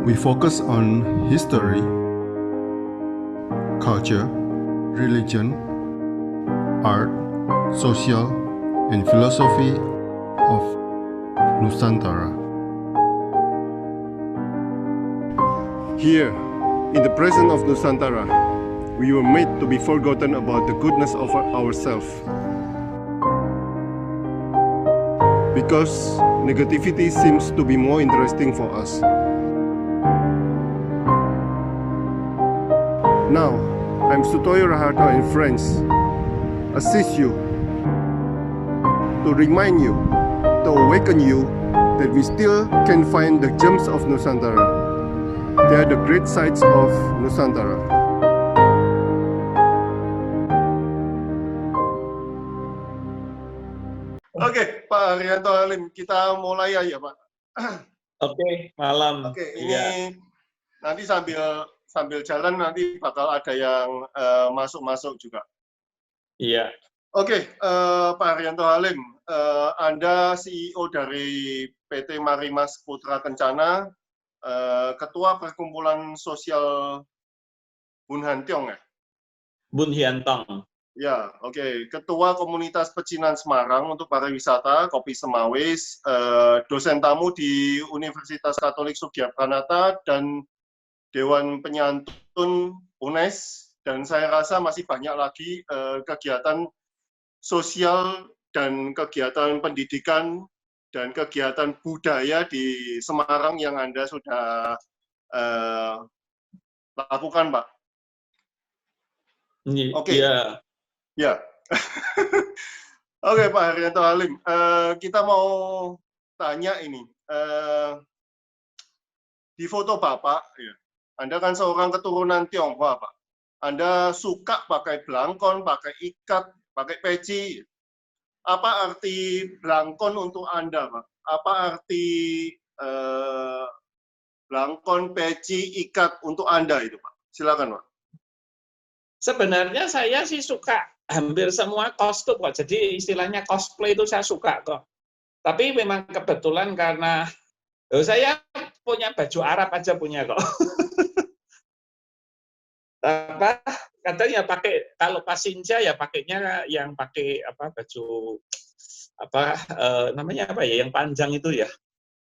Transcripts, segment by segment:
We focus on history, culture, religion, art, social, and philosophy of Nusantara. Here, in the presence of Nusantara, we were made to be forgotten about the goodness of ourselves. Because negativity seems to be more interesting for us. Now, I'm Sutoyo Raharto and friends assist you to remind you, to awaken you that we still can find the gems of Nusantara. They are the great sights of Nusantara. Oke, Pak Haryanto Halim, kita mulai aja, Pak. Oke, malam. Oke, ini nanti sambil jalan nanti bakal ada yang masuk-masuk juga. Iya. Oke, Pak Haryanto Halim, Anda CEO dari PT Marimas Putra Kencana, Ketua Perkumpulan Sosial Bun Hantiong ya? Bun Hiantong. Ya, oke. Ketua Komunitas Pecinan Semarang untuk Pariwisata, Kopi Semawis, dosen tamu di Universitas Katolik Sudiartanata, dan Dewan Penyantun UNES, dan saya rasa masih banyak lagi kegiatan sosial dan kegiatan pendidikan dan kegiatan budaya di Semarang yang Anda sudah lakukan, Pak. Oke. Iya. Ya. Oke, Pak Haryanto Halim, kita mau tanya ini. Di foto Bapak, ya, Anda kan seorang keturunan Tionghoa, Pak. Anda suka pakai blangkon, pakai ikat, pakai peci. Apa arti blangkon untuk Anda, Pak? Apa arti blangkon, peci, ikat untuk Anda itu, Pak? Silakan, Pak. Sebenarnya saya sih suka hampir semua kostum kok. Jadi istilahnya cosplay itu saya suka kok. Tapi memang kebetulan karena saya punya baju Arab aja punya kok. Apa katanya pakai kalau pas Sinja ya pakainya yang pakai apa baju apa namanya apa ya yang panjang itu ya.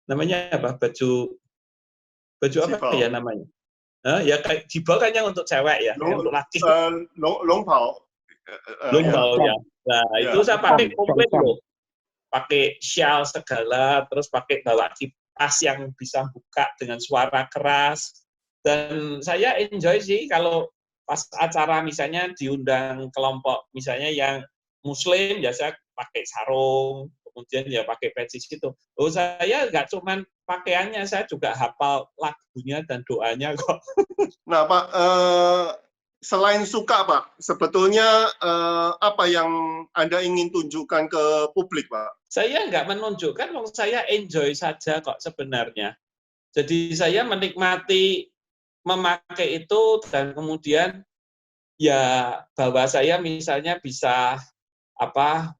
Namanya apa? Baju apa ya namanya? Ya kayak jibal kan yang untuk cewek ya, untuk laki. Longbao. Longbao ya. Nah, itu saya pakai komplit loh. Pakai shawl segala, terus pakai bawa kipas yang bisa buka dengan suara keras. Dan saya enjoy sih kalau pas acara misalnya diundang kelompok misalnya yang muslim biasa pakai sarung, kemudian ya pakai peci gitu. Oh, saya nggak cuman pakaiannya, saya juga hafal lagunya dan doanya kok. Nah, Pak, selain suka, Pak, sebetulnya apa yang Anda ingin tunjukkan ke publik, Pak? Saya nggak menunjukkan, saya enjoy saja kok sebenarnya. Jadi saya menikmati memakai itu dan kemudian ya bahwa saya misalnya bisa apa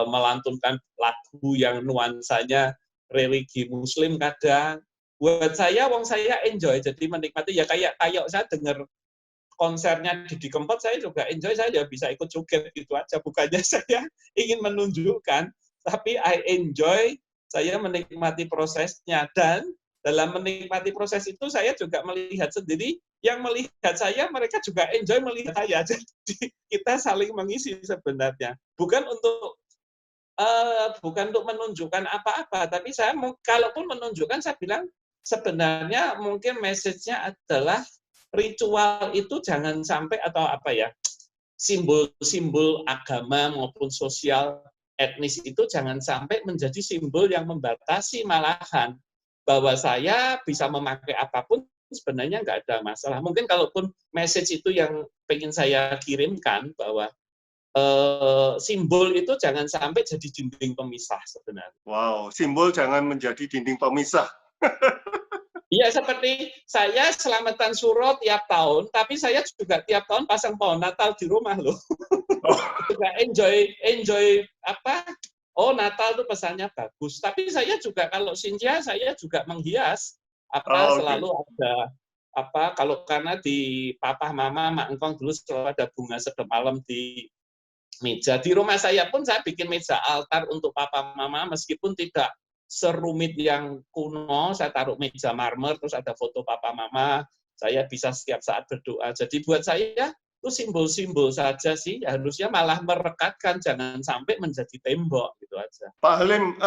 melantunkan lagu yang nuansanya religi muslim kadang. Buat saya saya enjoy, jadi menikmati ya kayak saya dengar konsernya Didi Kempot, saya juga enjoy, saya bisa ikut joget gitu aja. Bukannya saya ingin menunjukkan, tapi I enjoy, saya menikmati prosesnya. Dan dalam menikmati proses itu saya juga melihat sendiri, yang melihat saya mereka juga enjoy melihat saya. Jadi kita saling mengisi sebenarnya. Bukan untuk menunjukkan apa-apa, tapi saya kalaupun menunjukkan, saya bilang sebenarnya mungkin message-nya adalah ritual itu jangan sampai atau apa ya, simbol-simbol agama maupun sosial etnis itu jangan sampai menjadi simbol yang membatasi, malahan bahwa saya bisa memakai apapun sebenarnya nggak ada masalah. Mungkin kalaupun message itu yang pengen saya kirimkan bahwa simbol itu jangan sampai jadi dinding pemisah sebenarnya. Wow, simbol jangan menjadi dinding pemisah. Iya, seperti saya selamatan suro tiap tahun, tapi saya juga tiap tahun pasang pohon Natal di rumah loh. Juga enjoy apa? Oh, Natal tuh pesannya bagus. Tapi saya juga kalau Sinja saya juga menghias. Oh, oke. selalu ada kalau karena di papa mama mak engkong dulu selalu ada bunga sedep malam di meja. Di rumah saya pun saya bikin meja altar untuk papa mama meskipun tidak serumit yang kuno. Saya taruh meja marmer terus ada foto papa mama. Saya bisa setiap saat berdoa. Jadi buat saya itu simbol-simbol saja sih. Harusnya malah merekatkan, jangan sampai menjadi tembok gitu aja. Pak Halim,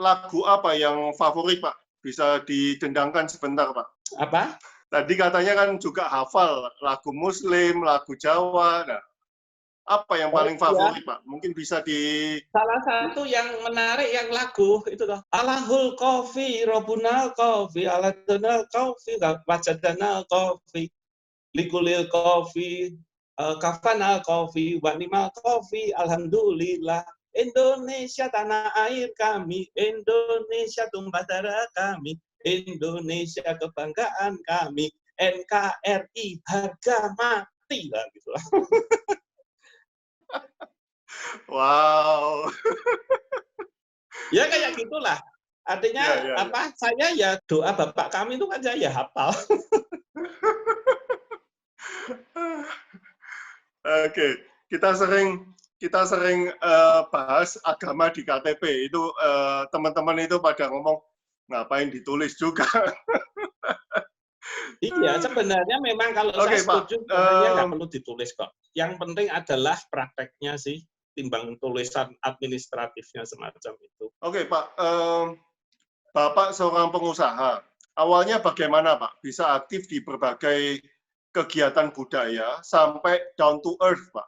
lagu apa yang favorit Pak? Bisa didendangkan sebentar Pak. Apa? Tadi katanya kan juga hafal lagu Muslim, lagu Jawa. Nah, apa yang paling favorit Pak? Mungkin bisa di... Salah satu yang menarik yang lagu itu loh. Alahul kofi, robunal kofi, aladunal kofi, wajadanal kofi, likulil kofi, kafanal kofi, wanimal kofi, alhamdulillah. Indonesia tanah air kami, Indonesia tumpah darah kami, Indonesia kebanggaan kami, NKRI harga mati lah gitu lah. Wow. Ya kayak gitulah. Artinya saya ya doa bapak kami itu kan saya hafal. Oke, kita sering bahas agama di KTP. Itu teman-teman itu pada ngomong ngapain ditulis juga. Iya, sebenarnya memang kalau saya setuju sebenarnya nggak perlu ditulis kok. Yang penting adalah prakteknya sih, timbang tulisan administratifnya semacam itu. Oke Pak, Bapak seorang pengusaha. Awalnya bagaimana Pak bisa aktif di berbagai kegiatan budaya sampai down to earth Pak?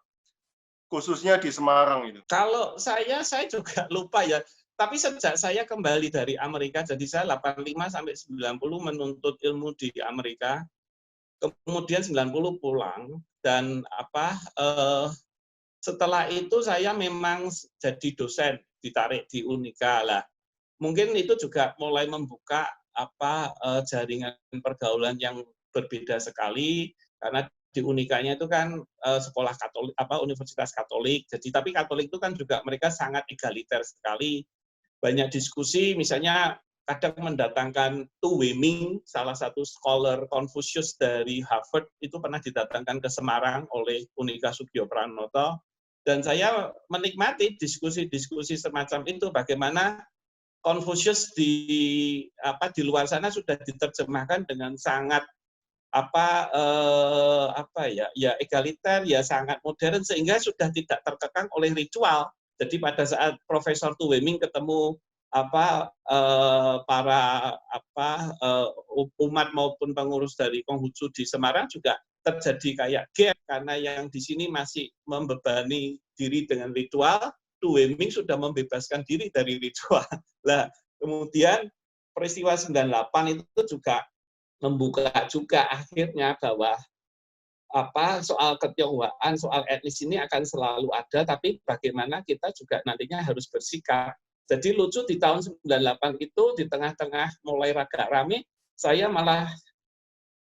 Khususnya di Semarang itu. Kalau saya juga lupa ya. Tapi sejak saya kembali dari Amerika, jadi saya 85 sampai 90 menuntut ilmu di Amerika. Kemudian 90 pulang dan setelah itu saya memang jadi dosen, ditarik di Unika lah. Mungkin itu juga mulai membuka jaringan pergaulan yang berbeda sekali karena di Unikanya itu kan sekolah Katolik, Universitas Katolik. Jadi tapi Katolik itu kan juga mereka sangat egaliter sekali. Banyak diskusi, misalnya kadang mendatangkan Tu Weming, salah satu scholar Konfusius dari Harvard, itu pernah didatangkan ke Semarang oleh Unika Sugio Pranoto. Dan saya menikmati diskusi-diskusi semacam itu, bagaimana Konfusius di luar sana sudah diterjemahkan dengan sangat egaliter, ya sangat modern, sehingga sudah tidak terkekang oleh ritual. Jadi pada saat Profesor Tu Weming ketemu umat maupun pengurus dari Konghucu di Semarang juga terjadi kayak gap karena yang di sini masih membebani diri dengan ritual, Tu Weming sudah membebaskan diri dari ritual. Nah, kemudian peristiwa 98 itu juga membuka juga akhirnya bahwa soal ketionghoaan, soal etnis ini akan selalu ada, tapi bagaimana kita juga nantinya harus bersikap. Jadi lucu di tahun 98 itu, di tengah-tengah mulai agak rame, saya malah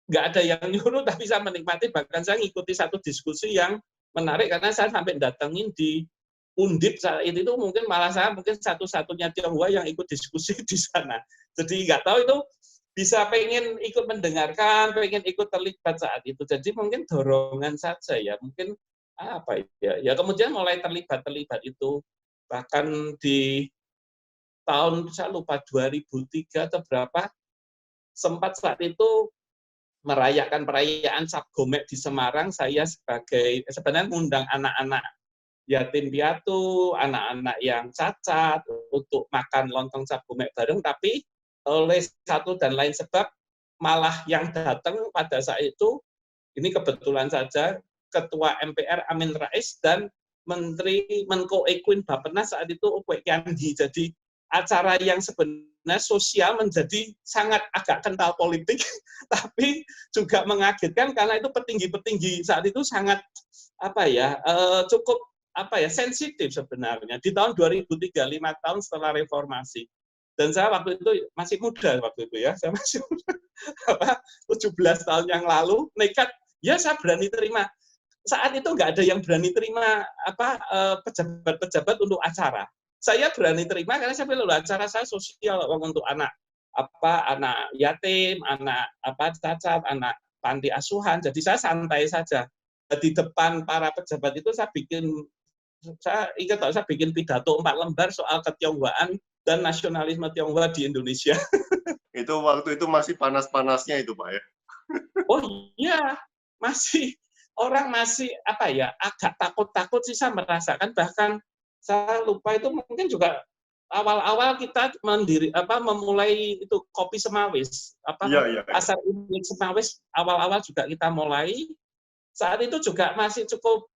nggak ada yang nyuruh, tapi saya menikmati, bahkan saya ngikuti satu diskusi yang menarik, karena saya sampai datengin di Undip saat itu mungkin malah saya mungkin satu-satunya Tionghoa yang ikut diskusi di sana. Jadi nggak tahu itu bisa pengen ikut mendengarkan, pengen ikut terlibat saat itu. Jadi mungkin dorongan saja ya, mungkin ya kemudian mulai terlibat itu. Bahkan di tahun saya lupa 2003 atau berapa, sempat saat itu merayakan perayaan Cap Gomek di Semarang, saya sebenarnya mengundang anak-anak yatim piatu, anak-anak yang cacat untuk makan lontong Cap Gomek bareng, tapi oleh satu dan lain sebab malah yang datang pada saat itu, ini kebetulan saja Ketua MPR Amin Rais dan Menteri Menko Equin Bappenas saat itu Ukwe Kiandi. Jadi acara yang sebenarnya sosial menjadi sangat agak kental politik, tapi juga mengagetkan karena itu petinggi-petinggi saat itu sangat cukup sensitif sebenarnya. Di tahun 2003, 5 tahun setelah reformasi. Dan saya waktu itu masih muda waktu itu ya, saya masih muda, 17 tahun yang lalu, nekat, ya saya berani terima. Saat itu nggak ada yang berani terima pejabat-pejabat untuk acara. Saya berani terima karena saya bilang acara saya sosial untuk anak anak yatim, anak cacat, anak panti asuhan. Jadi saya santai saja. Di depan para pejabat itu saya bikin pidato 4 lembar soal ketionghoaan dan nasionalisme Tionghoa di Indonesia. Itu waktu itu masih panas-panasnya itu, Pak ya. Oh iya, orang masih agak takut-takut sih saya merasakan. Bahkan saya lupa itu mungkin juga awal-awal kita memulai itu kopi Semawis, Iya. pasar induk Semawis awal-awal juga kita mulai. Saat itu juga masih cukup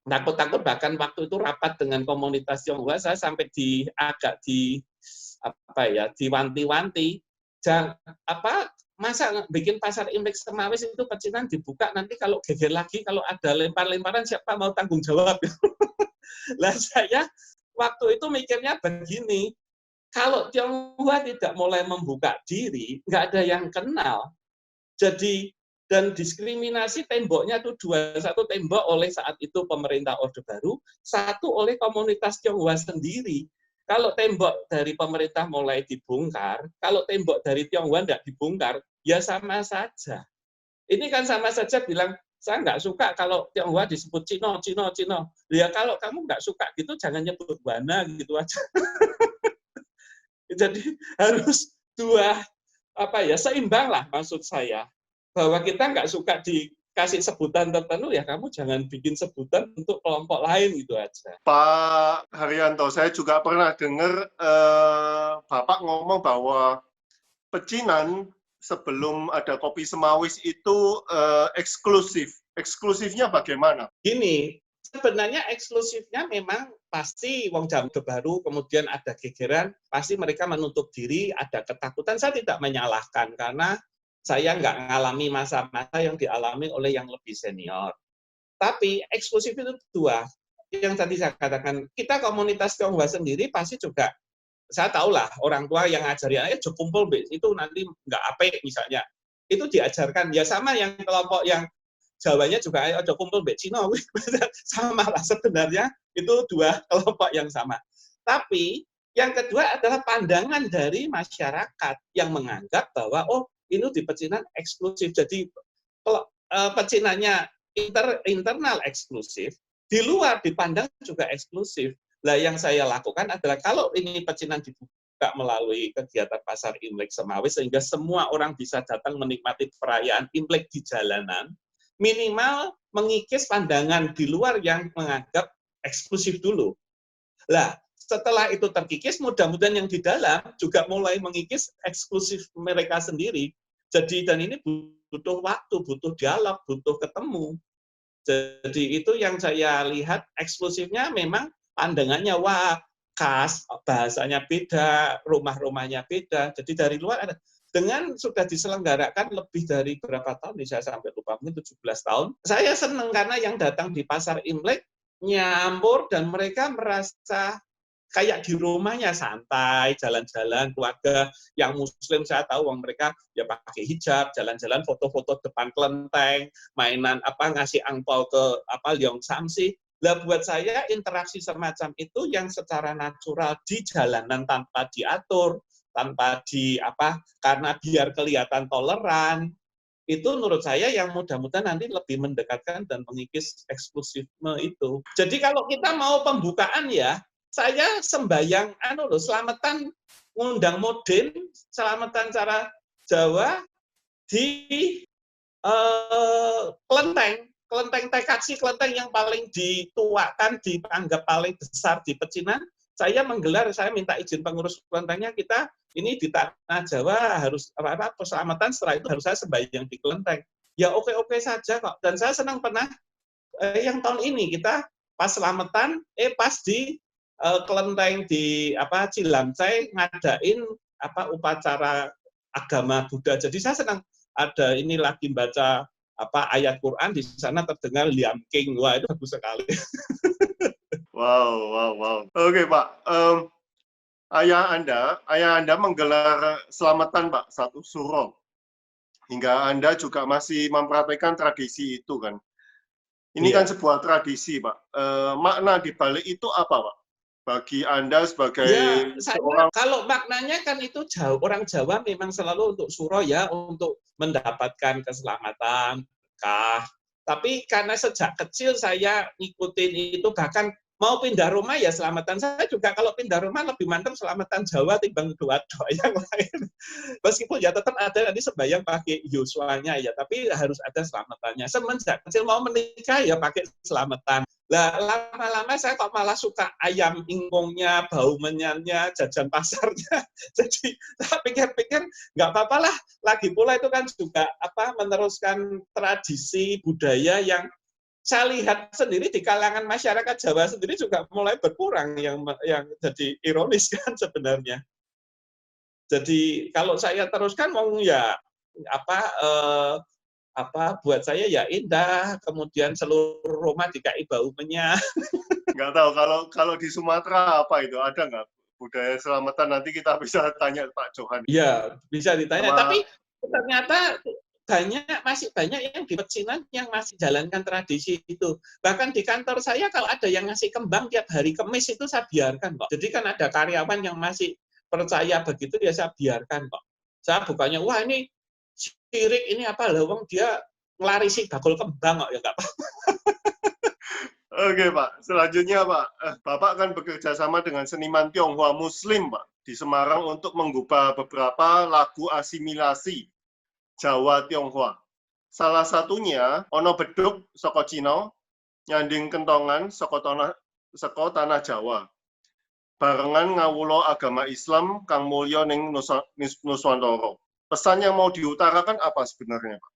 takut-takut, bahkan waktu itu rapat dengan komunitas Tionghoa saya sampai diwanti-wanti, masa bikin pasar Imlek Semawis itu pecinan dibuka, nanti kalau geger lagi, kalau ada lempar-lemparan siapa mau tanggung jawab. Lah saya waktu itu mikirnya begini, kalau Tionghoa tidak mulai membuka diri, nggak ada yang kenal. Jadi, dan diskriminasi temboknya itu satu tembok oleh saat itu pemerintah Orde Baru, satu oleh komunitas Tionghoa sendiri. Kalau tembok dari pemerintah mulai dibongkar, kalau tembok dari Tionghoa tidak dibongkar, ya sama saja. Ini kan sama saja bilang, saya nggak suka kalau Tionghoa disebut Cino. Ya kalau kamu nggak suka gitu, jangan nyebut Wana gitu aja. Jadi harus seimbang lah maksud saya. Bahwa kita nggak suka dikasih sebutan tertentu, ya kamu jangan bikin sebutan untuk kelompok lain gitu aja. Pak Haryanto, saya juga pernah dengar Bapak ngomong bahwa pecinan sebelum ada kopi Semawis itu eksklusif. Eksklusifnya bagaimana? Gini, sebenarnya eksklusifnya memang pasti wong jam baru, kemudian ada gegeran, pasti mereka menutup diri, ada ketakutan. Saya tidak menyalahkan, karena saya nggak mengalami masa-masa yang dialami oleh yang lebih senior. Tapi eksklusif itu dua. Yang tadi saya katakan, kita komunitas Tionghoa sendiri pasti juga, saya tahulah orang tua yang ngajari anaknya kumpul itu nanti nggak apik misalnya. Itu diajarkan. Ya sama yang kelompok yang Jawanya juga ayo kumpul mbek Cina. Sama lah sebenarnya, itu dua kelompok yang sama. Tapi yang kedua adalah pandangan dari masyarakat yang menganggap bahwa ini di pecinan eksklusif. Jadi kalau pecinannya internal eksklusif, di luar dipandang juga eksklusif. Nah, yang saya lakukan adalah kalau ini pecinan dibuka melalui kegiatan pasar Imlek Semawis sehingga semua orang bisa datang menikmati perayaan Imlek di jalanan, minimal mengikis pandangan di luar yang menganggap eksklusif dulu. Lah, setelah itu terkikis, mudah-mudahan yang di dalam juga mulai mengikis eksklusif mereka sendiri. Jadi, dan ini butuh waktu, butuh dialog, butuh ketemu. Jadi itu yang saya lihat eksklusifnya memang pandangannya khas, bahasanya beda, rumah-rumahnya beda. Jadi dari luar ada. Dengan sudah diselenggarakan lebih dari berapa tahun, saya sampai lupa, mungkin 17 tahun. Saya senang karena yang datang di pasar Imlek nyampur dan mereka merasa kayak di rumahnya santai, jalan-jalan keluarga yang muslim, saya tahu mereka ya pakai hijab, jalan-jalan foto-foto depan kelenteng, mainan ngasih angpau ke Leong Samsi. Lah buat saya interaksi semacam itu yang secara natural di jalanan tanpa diatur, tanpa karena biar kelihatan toleran. Itu menurut saya yang mudah-mudahan nanti lebih mendekatkan dan mengikis eksklusifme itu. Jadi kalau kita mau pembukaan ya, saya sembayang selamatan ngundang modin, selamatan cara Jawa di kelenteng Tekaksi, kelenteng yang paling dituakan, dianggap paling besar di pecinan. Saya minta izin pengurus kelentengnya, kita ini di tanah Jawa harus keselamatan, setelah itu harus saya sembahyang di kelenteng. Ya oke saja kok. Dan saya senang pernah yang tahun ini kita pas selamatan, pas di kelenteng di Cilamcai ngadain upacara agama Buddha. Jadi saya senang ada ini lagi baca ayat Quran di sana terdengar Liam King. Wah, itu bagus sekali. Wow. Oke, Pak. Ayah Anda menggelar selamatan, Pak, satu suro. Hingga Anda juga masih mempraktikkan tradisi itu kan. Ini kan sebuah tradisi, Pak. Makna di balik itu apa, Pak? bagi Anda sebagai Ya, saya seorang kalau maknanya kan itu orang Jawa memang selalu untuk suro ya, untuk mendapatkan keselamatan, berkah. Tapi karena sejak kecil saya ngikutin itu, bahkan mau pindah rumah ya selamatan. Saya juga kalau pindah rumah lebih mantap selamatan Jawa timbang doa-doa yang lain. Meskipun ya tetap ada nanti sembahyang pakai Yosua-nya ya, tapi harus ada selamatannya. Semenjak kecil mau menikah ya pakai selamatan. Lah lama-lama saya kok malah suka ayam ingkungnya, bau menyannya, jajan pasarnya. Jadi saya pikir-pikir nggak apa-apa lah. Lagi pula itu kan juga meneruskan tradisi budaya yang saya lihat sendiri di kalangan masyarakat Jawa sendiri juga mulai berkurang, yang jadi ironis kan sebenarnya. Jadi kalau saya teruskan mau ya buat saya ya indah, kemudian seluruh rumah dikai bau menyan. nggak tahu kalau di Sumatera apa itu, ada nggak budaya selamatan? Nanti kita bisa tanya Pak Johan. Ya, bisa ditanya. Sama, Tapi ternyata masih banyak yang di pecinan yang masih jalankan tradisi itu. Bahkan di kantor saya kalau ada yang ngasih kembang tiap hari Kamis itu saya biarkan kok. Jadi kan ada karyawan yang masih percaya begitu ya saya biarkan kok. Saya bukannya wah ini sirik, ini apa lawang dia ngelarisi bakul kembang kok ya enggak apa. Oke Pak, selanjutnya Pak, Bapak kan bekerja sama dengan seniman Tionghoa Muslim Pak di Semarang untuk mengubah beberapa lagu asimilasi Jawa Tionghoa. Salah satunya Ono Beduk saka Cina, Nyanding Kentongan saka tanah Jawa. Barengan ngawulo agama Islam kang mulya ning Nuswantara. Pesan yang mau diutarakan apa sebenarnya Pak?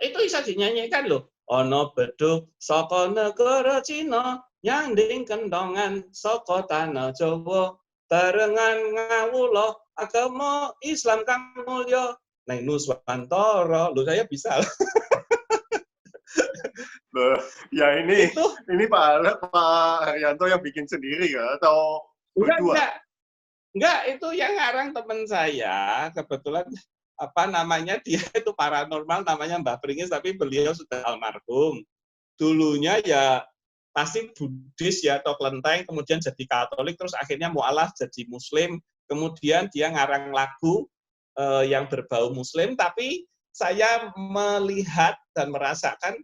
Itu bisa dinyanyikan loh. Ono beduk saka negara Cina, nyanding kendongan saka tanah Jawa, barengan ngawula agama Islam kang mulya ning Nuswantara. Loh saya bisa. Loh, ya ini Itu Pak Haryanto yang bikin sendiri ya atau berdua? enggak, itu yang ngarang teman saya, kebetulan namanya dia itu paranormal, namanya Mbah Pringis, tapi beliau sudah almarhum. Dulunya ya pasti Buddhis ya atau kelenteng, kemudian jadi Katolik, terus akhirnya mualaf jadi Muslim, kemudian dia ngarang lagu yang berbau Muslim, tapi saya melihat dan merasakan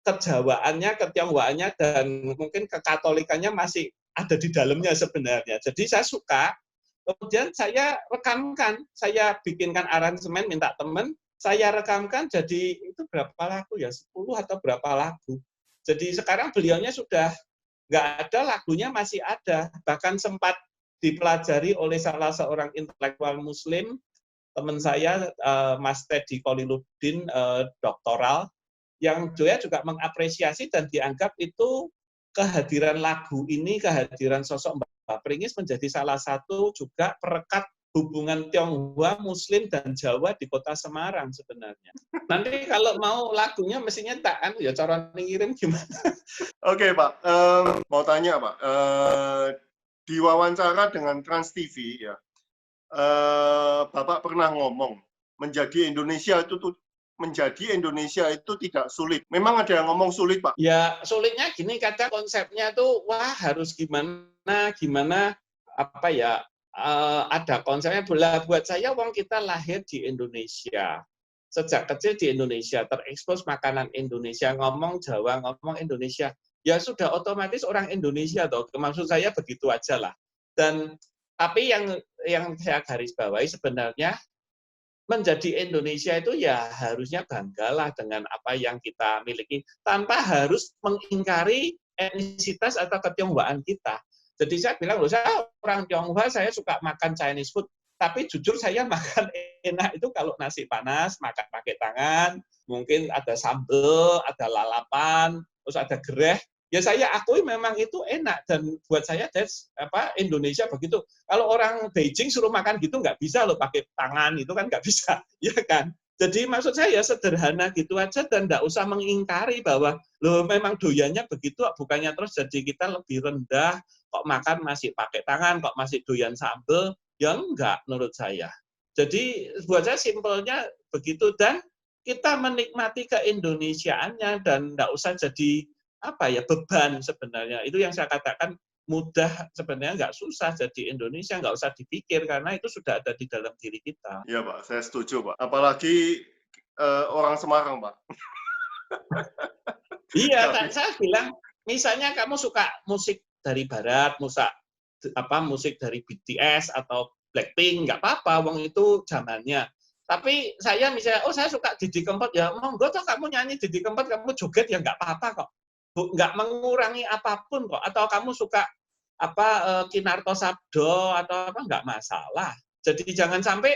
kejawaannya, ketionghoaannya, dan mungkin kekatolikannya masih ada di dalamnya sebenarnya. Jadi saya suka, kemudian saya rekamkan, saya bikinkan aransemen, minta teman, saya rekamkan, jadi itu berapa lagu ya, 10 atau berapa lagu. Jadi sekarang beliaunya sudah nggak ada, lagunya masih ada, bahkan sempat dipelajari oleh salah seorang intelektual Muslim, teman saya, Mas Teddy Koliludin, doktoral, yang dia juga mengapresiasi dan dianggap itu kehadiran lagu ini, kehadiran sosok Mbah Pringis menjadi salah satu juga perekat hubungan Tionghoa, Muslim, dan Jawa di kota Semarang sebenarnya. Nanti kalau mau lagunya mestinya tak ya cara ngirim gimana? Oke Pak, mau tanya Pak, di wawancara dengan Trans TV ya, Bapak pernah ngomong menjadi Indonesia itu tidak sulit. Memang ada yang ngomong sulit, Pak? Ya, sulitnya gini, kadang konsepnya tuh, wah harus gimana, ada konsepnya. Buat saya, wong kita lahir di Indonesia. Sejak kecil di Indonesia, terekspos makanan Indonesia, ngomong Jawa, ngomong Indonesia. Ya sudah otomatis orang Indonesia toh. Maksud saya begitu aja lah. Tapi yang saya garis bawahi sebenarnya, menjadi Indonesia itu ya harusnya banggalah dengan apa yang kita miliki tanpa harus mengingkari etnisitas atau ketionghoaan kita. Jadi saya bilang, loh, saya orang Tionghoa, saya suka makan Chinese food, tapi jujur saya makan enak itu kalau nasi panas, makan pakai tangan, mungkin ada sambal, ada lalapan, terus ada gereh. Ya saya akui memang itu enak, dan buat saya Indonesia begitu. Kalau orang Beijing suruh makan gitu nggak bisa loh pakai tangan, itu kan nggak bisa, ya kan? Jadi maksud saya sederhana gitu aja, dan nggak usah mengingkari bahwa loh memang doyannya begitu, bukannya terus jadi kita lebih rendah, kok makan masih pakai tangan, kok masih doyan sambel, ya enggak menurut saya. Jadi buat saya simpelnya begitu, dan kita menikmati keindonesiaannya dan nggak usah jadi beban sebenarnya. Itu yang saya katakan, mudah, sebenarnya nggak susah jadi Indonesia, nggak usah dipikir karena itu sudah ada di dalam diri kita. Iya Pak, saya setuju Pak. Apalagi orang Semarang Pak. Iya, saya bilang, misalnya kamu suka musik dari Barat, musik dari BTS atau Blackpink, nggak apa-apa, wong itu zamannya. Tapi saya misalnya, saya suka Didi Kempot, ya monggo toh kamu nyanyi Didi Kempot, kamu joget ya nggak apa-apa kok. Nggak mengurangi apapun kok. Atau kamu suka Kinarto Sabdo atau nggak masalah. Jadi jangan sampai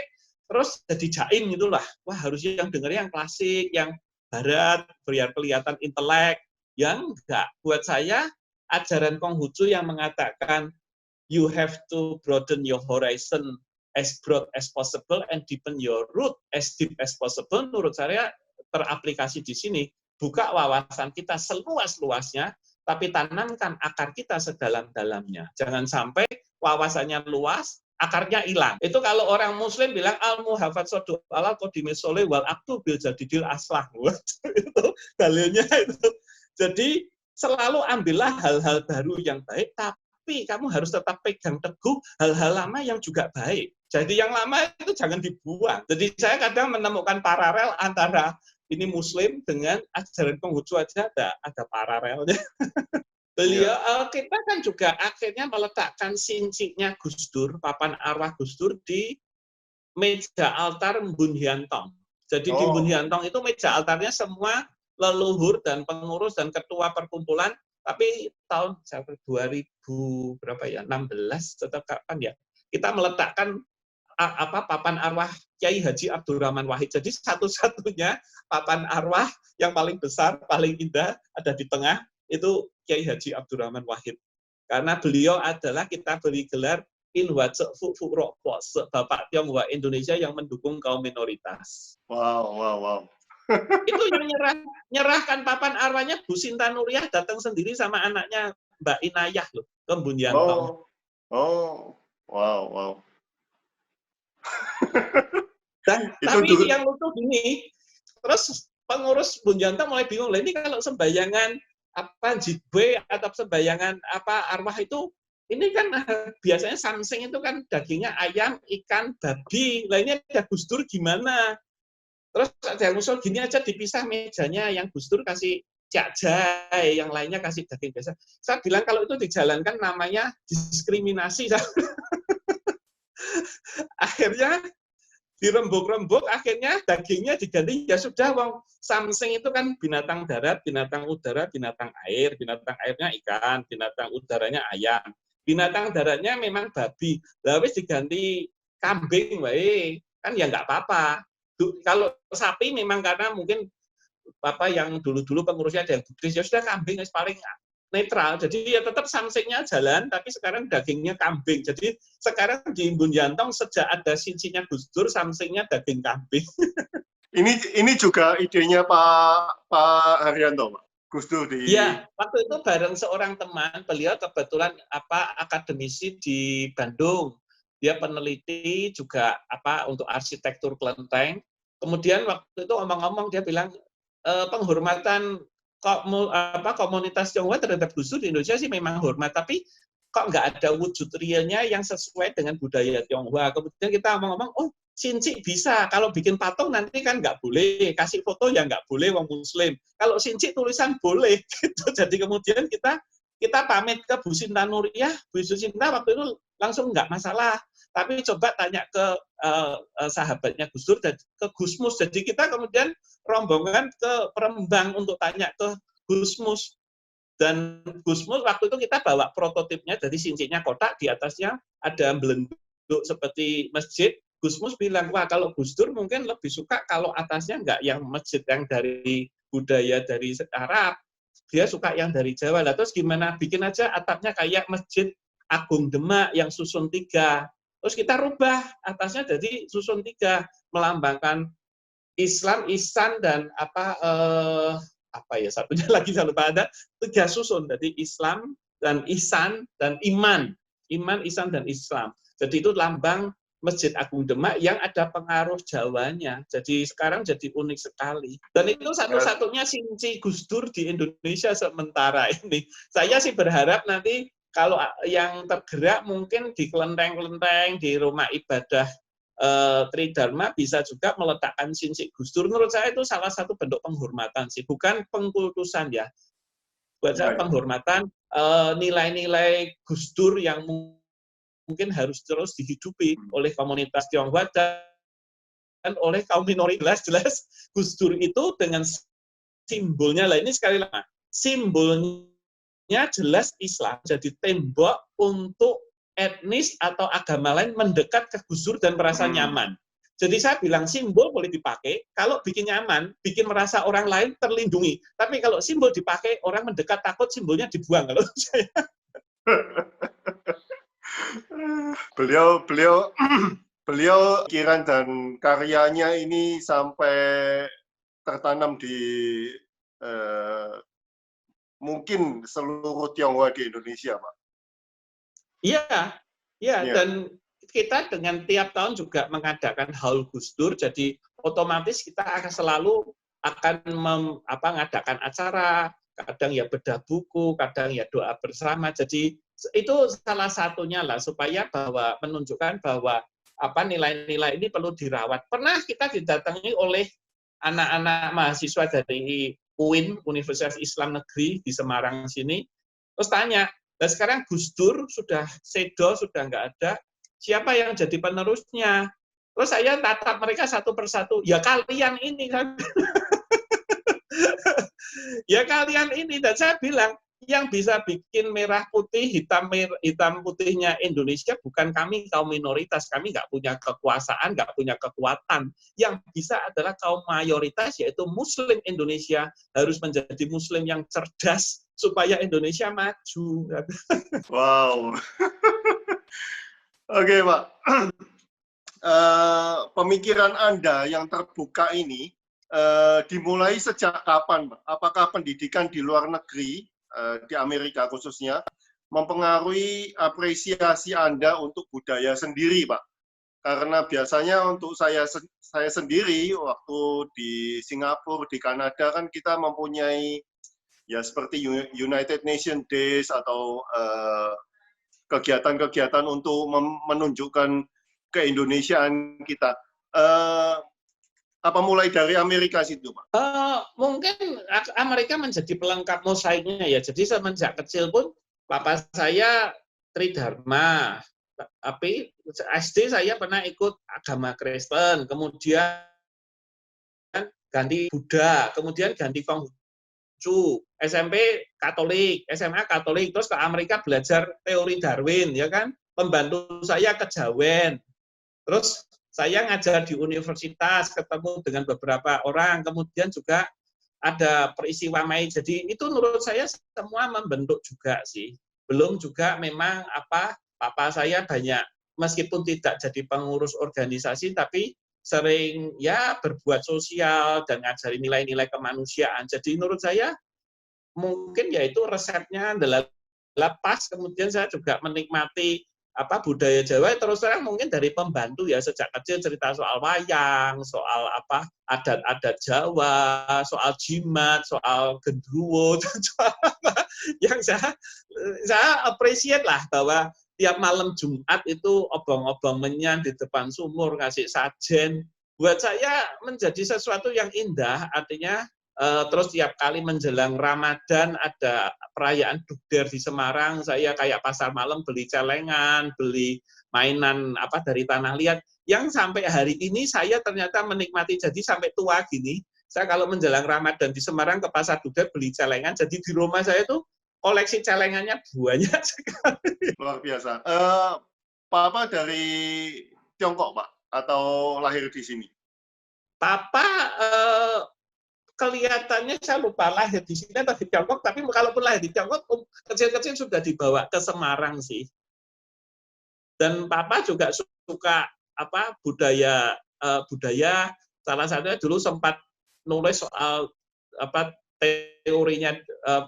terus jadi jaim gitulah. Wah, harus yang dengarnya yang klasik, yang Barat, biar kelihatan intelek. Yang enggak. Buat saya, ajaran Konghucu yang mengatakan you have to broaden your horizon as broad as possible and deepen your root as deep as possible, menurut saya teraplikasi di sini. Buka wawasan kita seluas-luasnya, tapi tanamkan akar kita sedalam-dalamnya. Jangan sampai wawasannya luas, akarnya hilang. Itu kalau orang Muslim bilang al-muhafat sodu ala qodime soleh wal aktu bil jadidil aslah. Itu dalilnya itu. Jadi selalu ambillah hal-hal baru yang baik, tapi kamu harus tetap pegang teguh hal-hal lama yang juga baik. Jadi yang lama itu jangan dibuang. Jadi saya kadang menemukan paralel antara ini Muslim dengan ajaran Konghucu aja ada paralelnya. Beliau kita kan juga akhirnya meletakkan sincinya Gus Dur, papan arwah Gus Dur di meja altar Mbun Hyantong. Jadi di Mbun Hyantong itu meja altarnya semua leluhur dan pengurus dan ketua perkumpulan, tapi tahun 2000 berapa ya, 16 atau kapan ya, kita meletakkan papan arwah Kiai Haji Abdurrahman Wahid. Jadi satu-satunya papan arwah yang paling besar, paling indah ada di tengah, itu Kiai Haji Abdurrahman Wahid. Karena beliau adalah, kita beri gelar Inwa Cekfu Furokpos, Bapak Tionghoa Indonesia yang mendukung kaum minoritas. Wow. Itu yang nyerahkan papan arwahnya Bu Sinta Nuriyah datang sendiri sama anaknya Mbak Inayah loh ke Mbun Hyantong. Wow. Tapi yang lucu gini, terus pengurus Mbun Hyantong mulai bingung, ini kalau sembayangan jidwe atau sembayangan arwah itu, ini kan biasanya samsing itu kan dagingnya ayam, ikan, babi. Lah ini ada Gus Dur gimana? Terus ada yang usul gini aja dipisah mejanya, yang Gus Dur kasih cakjai, yang lainnya kasih daging biasa. Saya bilang kalau itu dijalankan namanya diskriminasi. Akhirnya dirembuk-rembuk, akhirnya dagingnya diganti, ya sudah, wong samsing itu kan binatang darat, binatang udara, binatang air. Binatang airnya ikan, binatang udaranya ayam. Binatang daratnya memang babi. Lah wis diganti kambing wae, kan ya nggak apa-apa. Kalau sapi memang karena mungkin yang dulu-dulu pengurusnya ada yang Buddhis, ya sudah kambing paling netral. Jadi ya tetap samsingnya jalan, tapi sekarang dagingnya kambing. Jadi sekarang di Mbun Hyantong sejak ada sincinya Gus Dur, samsingnya daging kambing. Ini juga idenya Pak Haryanto, Pak. Gus Dur di. Iya, waktu itu bareng seorang teman, beliau kebetulan akademisi di Bandung. Dia peneliti juga untuk arsitektur kelenteng. Kemudian waktu itu omong-omong dia bilang penghormatan komunitas Tionghoa terhadap Gus Dur di Indonesia sih memang hormat, tapi kok nggak ada wujud realnya yang sesuai dengan budaya Tionghoa. Kemudian kita ngomong-ngomong, Sinci bisa, kalau bikin patung nanti kan nggak boleh, kasih foto ya nggak boleh, wong Muslim. Kalau Sinci tulisan boleh, gitu. Jadi kemudian kita pamit ke Bu Sinta Nuriyah, Bu Sinta waktu itu langsung nggak masalah. Tapi coba tanya ke sahabatnya Gus Dur, ke Gusmus. Jadi kita kemudian rombongan ke Rembang untuk tanya ke Gusmus. Dan Gusmus waktu itu kita bawa prototipnya, jadi sincinya kotak, di atasnya ada belenduk seperti masjid. Gusmus bilang, wah kalau Gus Dur mungkin lebih suka kalau atasnya nggak yang masjid yang dari budaya dari Arab. Dia suka yang dari Jawa. Lah terus gimana? Bikin aja atapnya kayak Masjid Agung Demak yang susun 3. Terus kita rubah atasnya jadi susun 3, melambangkan Islam, Ihsan, dan satunya lagi saya lupa, ada 3 susun. Jadi Islam dan Ihsan dan iman. Iman, Ihsan, dan Islam. Jadi itu lambang Masjid Agung Demak yang ada pengaruh Jawanya. Jadi sekarang jadi unik sekali. Dan itu satu-satunya sinci Gus Dur di Indonesia sementara ini. Saya sih berharap nanti kalau yang tergerak mungkin di kelenteng-kelenteng, di rumah ibadah Tridharma bisa juga meletakkan sinsik Gus Dur. Menurut saya itu salah satu bentuk penghormatan sih, bukan pengkultusan ya. Buat saya penghormatan nilai-nilai Gus Dur yang mungkin harus terus dihidupi oleh komunitas Tionghoa dan oleh kaum minoritas. Jelas Gus Dur itu dengan simbolnya lah, ini sekali lagi simbolnya jelas Islam, jadi tembok untuk etnis atau agama lain mendekat ke Gus Dur dan merasa nyaman. Jadi saya bilang simbol boleh dipakai kalau bikin nyaman, bikin merasa orang lain terlindungi. Tapi kalau simbol dipakai orang mendekat takut, simbolnya dibuang kalau saya. Beliau pikiran dan karyanya ini sampai tertanam di mungkin seluruh Tionghoa di Indonesia, Pak. Iya, dan kita dengan tiap tahun juga mengadakan Haul Gus Dur, jadi otomatis kita akan selalu mengadakan acara, kadang ya bedah buku, kadang ya doa bersama. Jadi itu salah satunya lah supaya bahwa menunjukkan bahwa nilai-nilai ini perlu dirawat. Pernah kita didatangi oleh anak-anak mahasiswa dari UIN, Universitas Islam Negeri di Semarang sini, terus tanya, nah sekarang Gus Dur sudah sedo, sudah nggak ada, siapa yang jadi penerusnya? Terus saya tatap mereka satu persatu, ya kalian ini kan. Ya kalian ini, dan saya bilang, yang bisa bikin merah putih, hitam putihnya Indonesia bukan kami kaum minoritas, kami nggak punya kekuasaan, nggak punya kekuatan. Yang bisa adalah kaum mayoritas, yaitu Muslim Indonesia harus menjadi Muslim yang cerdas supaya Indonesia maju. Wow. Oke, Pak. Pemikiran Anda yang terbuka ini dimulai sejak kapan, Pak? Apakah pendidikan di luar negeri, di Amerika khususnya, mempengaruhi apresiasi Anda untuk budaya sendiri, Pak? Karena biasanya untuk saya sendiri, waktu di Singapura, di Kanada, kan kita mempunyai ya seperti United Nations Days atau kegiatan-kegiatan untuk menunjukkan keindonesiaan kita. Apa mulai dari Amerika situ, Pak? Mungkin Amerika menjadi pelengkap mosaiknya ya. Jadi semenjak kecil pun papa saya Tridharma. Tapi SD saya pernah ikut agama Kristen, kemudian ganti Buddha, kemudian ganti Konghucu, SMP Katolik, SMA Katolik, terus ke Amerika belajar teori Darwin, ya kan? Pembantu saya kejawen. Terus saya ngajar di universitas, ketemu dengan beberapa orang, kemudian juga ada peristiwa Mei. Jadi itu menurut saya semua membentuk juga sih. Belum juga memang papa saya banyak, meskipun tidak jadi pengurus organisasi, tapi sering ya berbuat sosial dan ngajari nilai-nilai kemanusiaan. Jadi menurut saya mungkin ya itu resepnya adalah pas. Kemudian saya juga menikmati budaya Jawa, terus terang mungkin dari pembantu ya, sejak kecil cerita soal wayang, soal adat-adat Jawa, soal jimat, soal gendruwo, yang saya appreciate lah bahwa tiap malam Jumat itu obong-obong menyan di depan sumur kasih sajen, buat saya menjadi sesuatu yang indah. Artinya terus tiap kali menjelang Ramadan ada perayaan Dukder di Semarang, saya kayak pasar malam beli celengan, beli mainan dari tanah liat, yang sampai hari ini saya ternyata menikmati. Jadi sampai tua gini, saya kalau menjelang Ramadan di Semarang ke pasar Dukder beli celengan, jadi di rumah saya tuh koleksi celengannya banyak sekali. Luar biasa. Papa dari Tiongkok, Pak? Atau lahir di sini? Papa kelihatannya saya lupa lahir di sini atau di Tiongkok, tapi kalaupun lahir di Tiongkok, kecil-kecil sudah dibawa ke Semarang sih. Dan Papa juga suka budaya, salah satunya dulu sempat nulis soal teorinya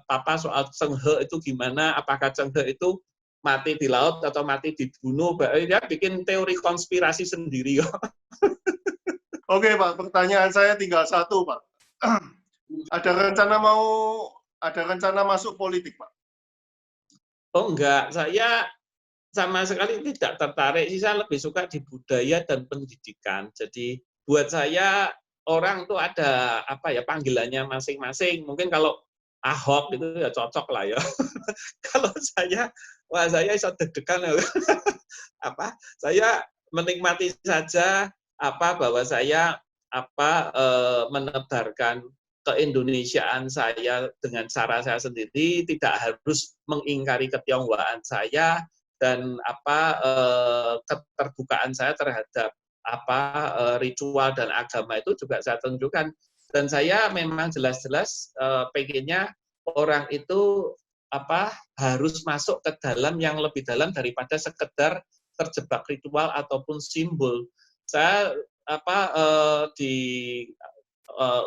Papa soal Cheng He itu gimana, apakah Cheng He itu mati di laut atau mati dibunuh. Dia bikin teori konspirasi sendiri. Oke, Pak, pertanyaan saya tinggal satu, Pak. Ada rencana masuk politik, Pak? Oh enggak, saya sama sekali tidak tertarik sih, saya lebih suka di budaya dan pendidikan. Jadi buat saya orang tuh ada apa ya panggilannya masing-masing. Mungkin kalau Ahok itu ya cocok lah ya. Kalau saya, wah saya iso deg-degan ya. Apa? Saya menikmati saja apa bahwa saya apa menebarkan keindonesiaan saya dengan cara saya sendiri, tidak harus mengingkari ketionghoaan saya dan apa keterbukaan saya terhadap apa ritual dan agama itu juga saya tunjukkan, dan saya memang jelas-jelas pengennya orang itu apa harus masuk ke dalam yang lebih dalam daripada sekedar terjebak ritual ataupun simbol. Saya apa di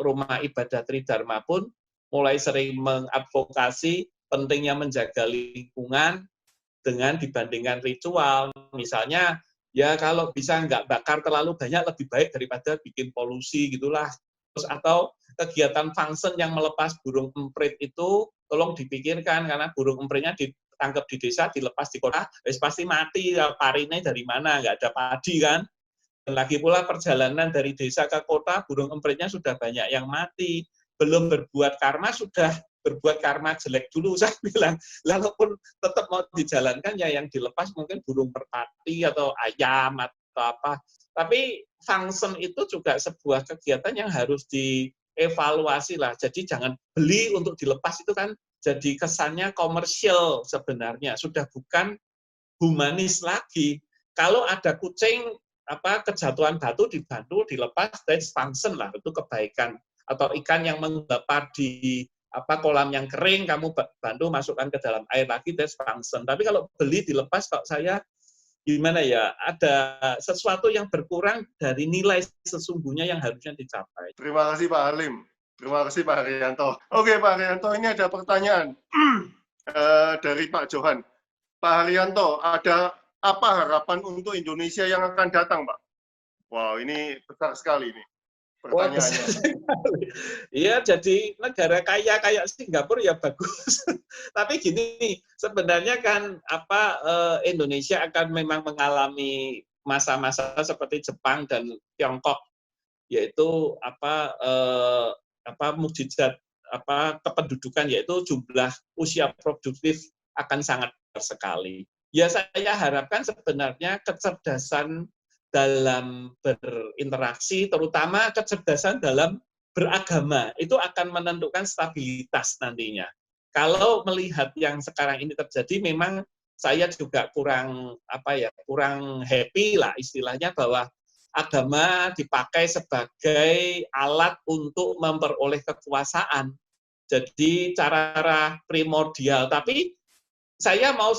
rumah ibadah Tridharma pun mulai sering mengadvokasi pentingnya menjaga lingkungan dengan dibandingkan ritual. Misalnya, ya kalau bisa nggak bakar terlalu banyak lebih baik daripada bikin polusi gitulah. Terus atau kegiatan function yang melepas burung emprit itu tolong dipikirkan, karena burung empritnya ditangkap di desa, dilepas di kota, pasti mati, parinnya dari mana, nggak ada padi kan. Dan lagi pula perjalanan dari desa ke kota, burung empritnya sudah banyak yang mati. Belum berbuat karma, sudah berbuat karma jelek dulu, saya bilang. Walaupun tetap mau dijalankan, ya yang dilepas mungkin burung merpati atau ayam atau apa. Tapi function itu juga sebuah kegiatan yang harus dievaluasi lah. Jadi jangan beli untuk dilepas, itu kan jadi kesannya komersial sebenarnya. Sudah bukan humanis lagi. Kalau ada kucing apa kejatuhan batu dibantu dilepas, that's function lah, itu kebaikan. Atau ikan yang menggapar di apa kolam yang kering, kamu bantu masukkan ke dalam air lagi, that's function. Tapi kalau beli dilepas, kok saya gimana ya, ada sesuatu yang berkurang dari nilai sesungguhnya yang harusnya dicapai. Terima kasih Pak Halim. Terima kasih Pak Haryanto. Oke Pak Haryanto, ini ada pertanyaan dari Pak Johan. Pak Haryanto, ada apa harapan untuk Indonesia yang akan datang, Pak? Wow, ini besar sekali ini pertanyaannya. Iya, jadi negara kaya kayak Singapura ya bagus. Tapi gini, sebenarnya kan apa Indonesia akan memang mengalami masa-masa seperti Jepang dan Tiongkok, yaitu apa mukjizat apa kependudukan, yaitu jumlah usia produktif akan sangat besar sekali. Ya saya harapkan sebenarnya kecerdasan dalam berinteraksi, terutama kecerdasan dalam beragama, itu akan menentukan stabilitas nantinya. Kalau melihat yang sekarang ini terjadi, memang saya juga kurang kurang happy lah istilahnya, bahwa agama dipakai sebagai alat untuk memperoleh kekuasaan. Jadi cara primordial. Tapi saya mau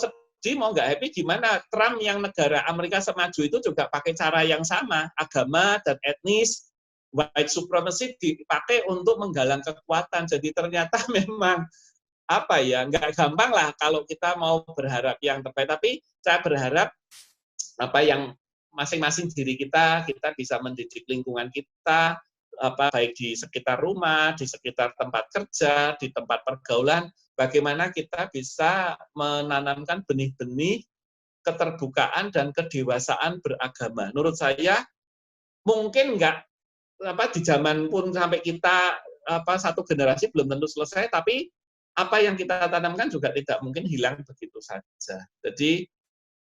nggak happy gimana Trump yang negara Amerika semaju itu juga pakai cara yang sama, agama dan etnis, white supremacy dipakai untuk menggalang kekuatan. Jadi ternyata memang apa ya, nggak gampang lah kalau kita mau berharap yang terbaik. Tapi saya berharap apa yang masing-masing diri kita bisa mendidik lingkungan kita, apa baik di sekitar rumah, di sekitar tempat kerja, di tempat pergaulan, bagaimana kita bisa menanamkan benih-benih keterbukaan dan kedewasaan beragama. Menurut saya mungkin nggak di zaman pun sampai kita satu generasi belum tentu selesai, tapi apa yang kita tanamkan juga tidak mungkin hilang begitu saja. Jadi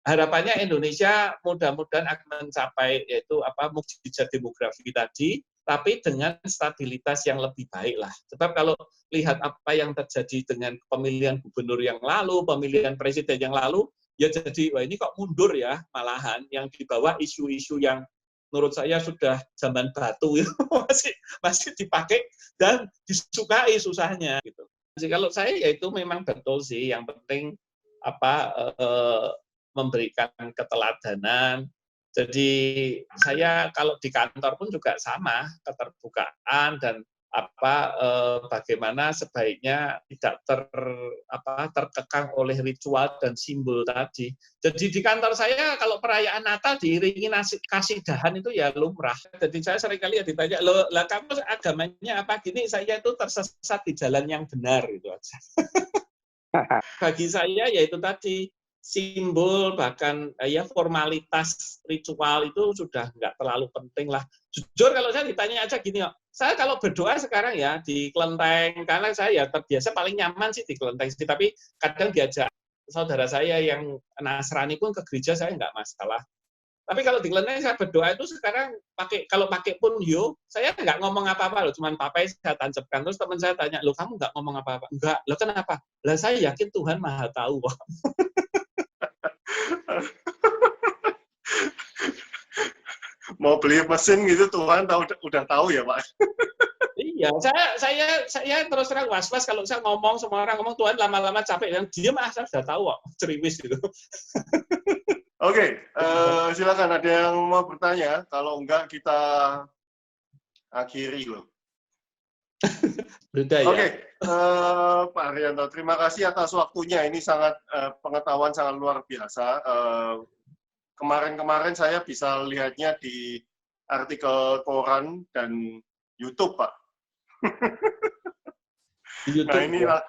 harapannya Indonesia mudah-mudahan akan mencapai yaitu mukjizat demografi tadi, tapi dengan stabilitas yang lebih baik lah. Sebab kalau lihat apa yang terjadi dengan pemilihan gubernur yang lalu, pemilihan presiden yang lalu, ya jadi wah ini kok mundur ya, malahan yang dibawa isu-isu yang menurut saya sudah zaman batu itu masih dipakai dan disukai susahnya gitu. Jadi kalau saya ya itu memang betul sih, yang penting memberikan keteladanan. Jadi saya kalau di kantor pun juga sama, keterbukaan dan bagaimana sebaiknya tidak terkekang oleh ritual dan simbol tadi. Jadi di kantor saya kalau perayaan Natal diiringi kasidahan itu ya lumrah. Jadi saya seringkali ya ditanya, loh lah kamu agamanya apa gini? Saya itu tersesat di jalan yang benar itu aja. Bagi saya ya itu tadi, simbol bahkan ya formalitas ritual itu sudah nggak terlalu penting lah. Jujur kalau saya ditanya aja gini, saya kalau berdoa sekarang ya di kelenteng, karena saya ya terbiasa paling nyaman sih di kelenteng sih, tapi kadang diajak saudara saya yang Nasrani pun ke gereja saya nggak masalah. Tapi kalau di kelenteng saya berdoa itu sekarang kalau pakai pun saya nggak ngomong apa-apa loh, cuman papai saya tancapkan. Terus teman saya tanya, "Loh kamu nggak ngomong apa-apa?" "Enggak." "Loh kenapa?" "Lah saya yakin Tuhan Maha tahu." Mau beli mesin gitu Tuhan udah tahu ya Pak. Iya, saya terus terang was-was kalau saya ngomong, semua orang ngomong, Tuhan lama-lama capek dan diam, saya sudah tahu kok, ceriwis gitu. Oke, silakan ada yang mau bertanya. Kalau enggak kita akhiri loh. Beda ya. Oke, Pak Haryanto, terima kasih atas waktunya. Ini sangat pengetahuan sangat luar biasa. Kemarin-kemarin saya bisa lihatnya di artikel koran dan YouTube, Pak. Di YouTube, Nah inilah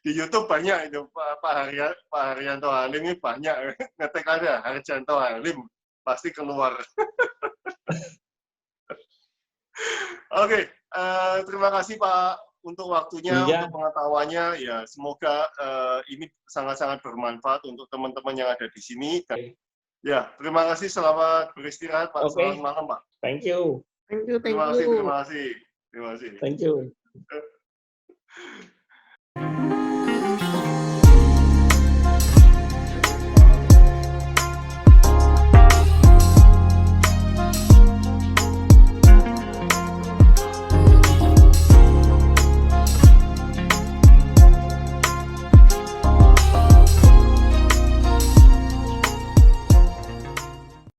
di YouTube banyak itu Pak Haryanto Halim ini banyak ngetek ada Haryanto Halim pasti keluar. Oke, terima kasih Pak untuk waktunya, Iya. untuk pengetahuannya. Ya semoga ini sangat-sangat bermanfaat untuk teman-teman yang ada di sini. Dan, ya terima kasih, selamat beristirahat Pak. Oke. Selamat malam Pak. Thank you. Terima kasih. Thank you.